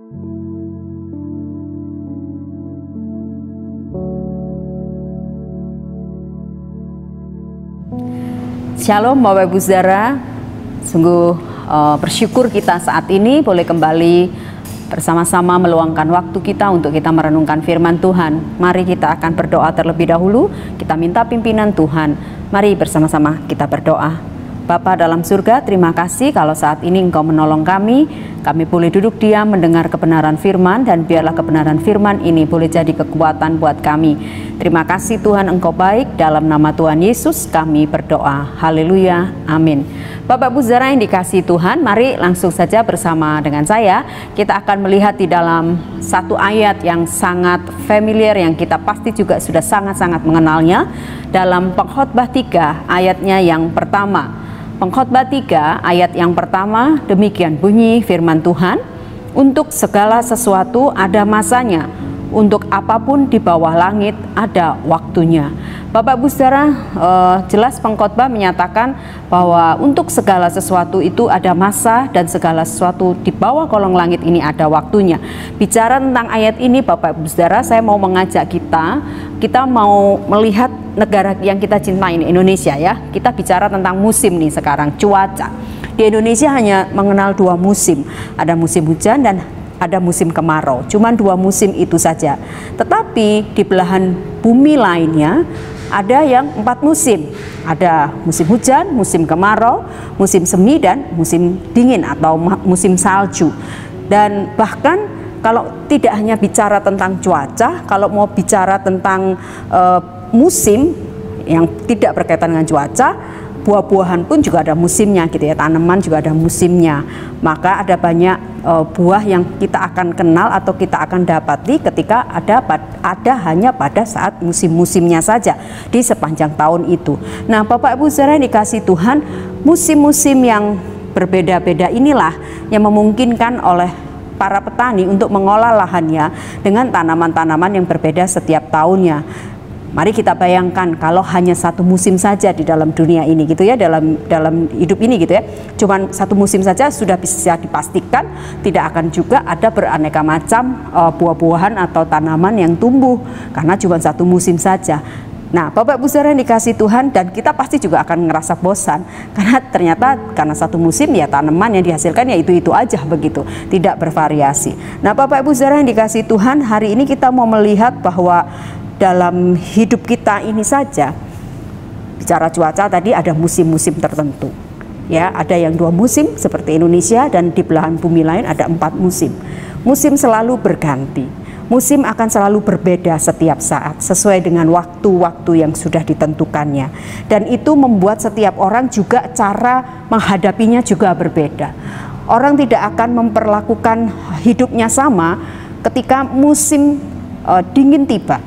Shalom Bapak Ibu Saudara, sungguh bersyukur kita saat ini boleh kembali bersama-sama meluangkan waktu kita untuk kita merenungkan firman Tuhan. Mari kita akan berdoa terlebih dahulu, kita minta pimpinan Tuhan. Mari bersama-sama kita berdoa. Bapa dalam surga, terima kasih kalau saat ini Engkau menolong kami boleh duduk diam mendengar kebenaran firman, dan biarlah kebenaran firman ini boleh jadi kekuatan buat kami. Terima kasih Tuhan, Engkau baik. Dalam nama Tuhan Yesus kami berdoa. Haleluya, amin. Bapak Ibu Saudara yang dikasihi Tuhan, mari langsung saja bersama dengan saya. Kita akan melihat di dalam satu ayat yang sangat familiar, yang kita pasti juga sudah sangat-sangat mengenalnya. Dalam Pengkhotbah 3 ayatnya yang pertama. Pengkhotbah 3 ayat yang pertama, demikian bunyi firman Tuhan, untuk segala sesuatu ada masanya, untuk apapun di bawah langit ada waktunya. Bapak Ibu Saudara, jelas pengkhotbah menyatakan bahwa untuk segala sesuatu itu ada masa, dan segala sesuatu di bawah kolong langit ini ada waktunya. Bicara tentang ayat ini Bapak Ibu Saudara, saya mau mengajak kita mau melihat negara yang kita cintai ini, Indonesia ya. Kita bicara tentang musim nih sekarang, cuaca. Di Indonesia hanya mengenal 2 musim, ada musim hujan dan ada musim kemarau, cuman 2 musim itu saja. Tetapi di belahan bumi lainnya ada yang 4 musim. Ada musim hujan, musim kemarau, musim semi, dan musim dingin atau musim salju. Dan bahkan kalau tidak hanya bicara tentang cuaca, kalau mau bicara tentang musim yang tidak berkaitan dengan cuaca, buah-buahan pun juga ada musimnya gitu ya, tanaman juga ada musimnya. Maka ada banyak buah yang kita akan kenal atau kita akan dapati ketika ada hanya pada saat musim-musimnya saja di sepanjang tahun itu. Nah Bapak Ibu Saudara yang dikasihi Tuhan, musim-musim yang berbeda-beda inilah yang memungkinkan oleh para petani untuk mengolah lahannya dengan tanaman-tanaman yang berbeda setiap tahunnya. Mari kita bayangkan kalau hanya 1 musim saja di dalam dunia ini gitu ya, dalam hidup ini gitu ya, cuman 1 musim saja sudah bisa dipastikan tidak akan juga ada beraneka macam buah-buahan atau tanaman yang tumbuh karena cuma 1 musim saja. Nah Bapak Ibu Saudara yang dikasihi Tuhan, dan kita pasti juga akan ngerasa bosan karena ternyata karena 1 musim ya tanaman yang dihasilkan ya itu-itu aja begitu, tidak bervariasi. Nah Bapak Ibu Saudara yang dikasihi Tuhan, hari ini kita mau melihat bahwa dalam hidup kita ini saja, bicara cuaca tadi ada musim-musim tertentu ya, ada yang 2 musim seperti Indonesia, dan di belahan bumi lain ada 4 musim. Musim selalu berganti, musim akan selalu berbeda setiap saat sesuai dengan waktu-waktu yang sudah ditentukannya, dan itu membuat setiap orang juga cara menghadapinya juga berbeda. Orang tidak akan memperlakukan hidupnya sama ketika musim dingin tiba.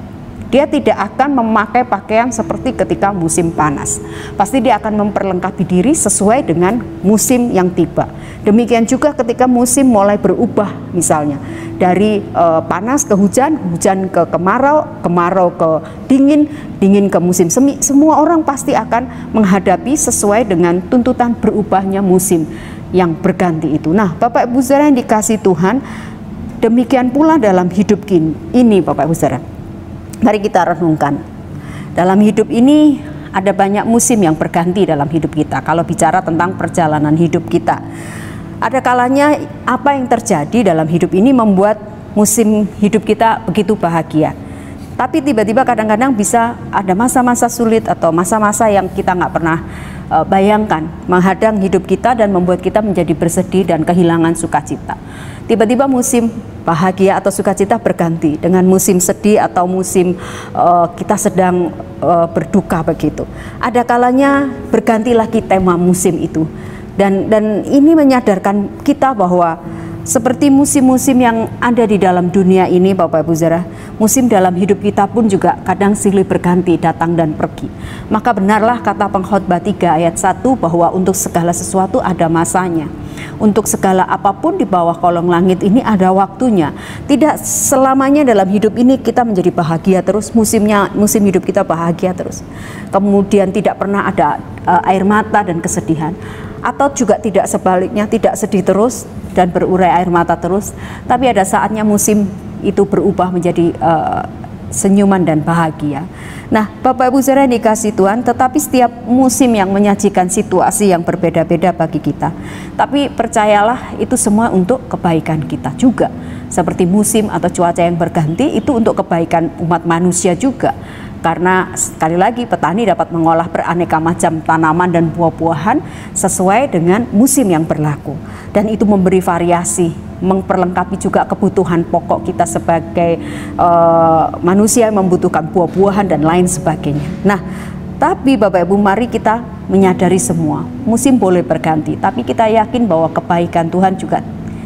Dia tidak akan memakai pakaian seperti ketika musim panas. Pasti dia akan memperlengkapi diri sesuai dengan musim yang tiba. Demikian juga ketika musim mulai berubah, misalnya dari panas ke hujan, hujan ke kemarau, kemarau ke dingin, dingin ke musim semi. Semua orang pasti akan menghadapi sesuai dengan tuntutan berubahnya musim yang berganti itu. Nah Bapak Ibu Saudara yang dikasihi Tuhan, demikian pula dalam hidup ini Bapak Ibu Saudara. Mari kita renungkan, dalam hidup ini ada banyak musim yang berganti dalam hidup kita. Kalau bicara tentang perjalanan hidup kita, ada kalanya apa yang terjadi dalam hidup ini membuat musim hidup kita begitu bahagia. Tapi tiba-tiba kadang-kadang bisa ada masa-masa sulit atau masa-masa yang kita nggak pernah bayangkan menghadang hidup kita dan membuat kita menjadi bersedih dan kehilangan sukacita. Tiba-tiba musim bahagia atau sukacita berganti dengan musim sedih atau musim kita sedang berduka begitu. Ada kalanya berganti lagi tema musim itu, dan ini menyadarkan kita bahwa seperti musim-musim yang ada di dalam dunia ini Bapak Ibu Saudara, musim dalam hidup kita pun juga kadang silih berganti, datang dan pergi. Maka benarlah kata Pengkhotbah 3 ayat 1 bahwa untuk segala sesuatu ada masanya. Untuk segala apapun di bawah kolong langit ini ada waktunya. Tidak selamanya dalam hidup ini kita menjadi bahagia terus, musim hidup kita bahagia terus. Kemudian tidak pernah ada air mata dan kesedihan. Atau juga tidak sebaliknya, tidak sedih terus dan berurai air mata terus, tapi ada saatnya musim itu berubah menjadi senyuman dan bahagia. Nah, Bapak Ibu saudara yang dikasihi Tuhan, tetapi setiap musim yang menyajikan situasi yang berbeda-beda bagi kita. Tapi percayalah, itu semua untuk kebaikan kita juga. Seperti musim atau cuaca yang berganti, itu untuk kebaikan umat manusia juga. Karena sekali lagi petani dapat mengolah beraneka macam tanaman dan buah-buahan sesuai dengan musim yang berlaku. Dan itu memberi variasi, memperlengkapi juga kebutuhan pokok kita sebagai manusia yang membutuhkan buah-buahan dan lain sebagainya. Nah, tapi Bapak Ibu, mari kita menyadari semua, musim boleh berganti, tapi kita yakin bahwa kebaikan Tuhan juga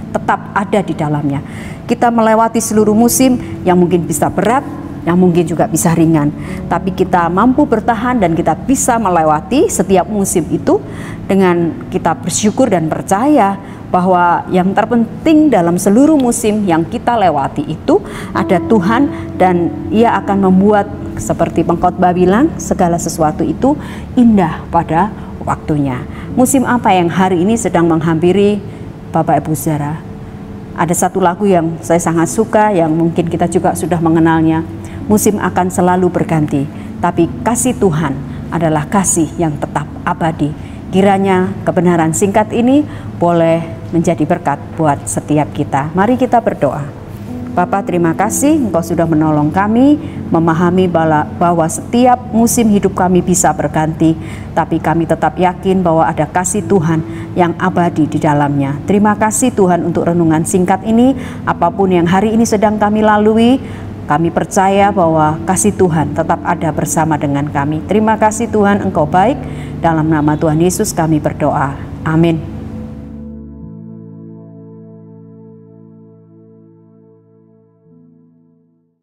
tetap ada di dalamnya. Kita melewati seluruh musim yang mungkin bisa berat, yang mungkin juga bisa ringan, tapi kita mampu bertahan dan kita bisa melewati setiap musim itu dengan kita bersyukur dan percaya bahwa yang terpenting dalam seluruh musim yang kita lewati itu ada Tuhan, dan Ia akan membuat seperti pengkhotbah bilang, segala sesuatu itu indah pada waktunya. Musim apa yang hari ini sedang menghampiri Bapak Ibu saudara? Ada satu lagu yang saya sangat suka, yang mungkin kita juga sudah mengenalnya. Musim akan selalu berganti, tapi kasih Tuhan adalah kasih yang tetap abadi. Kiranya kebenaran singkat ini boleh menjadi berkat buat setiap kita. Mari kita berdoa. Bapa, terima kasih Engkau sudah menolong kami memahami bahwa setiap musim hidup kami bisa berganti, tapi kami tetap yakin bahwa ada kasih Tuhan yang abadi di dalamnya. Terima kasih Tuhan untuk renungan singkat ini. Apapun yang hari ini sedang kami lalui, kami percaya bahwa kasih Tuhan tetap ada bersama dengan kami. Terima kasih Tuhan, Engkau baik. Dalam nama Tuhan Yesus kami berdoa. Amin.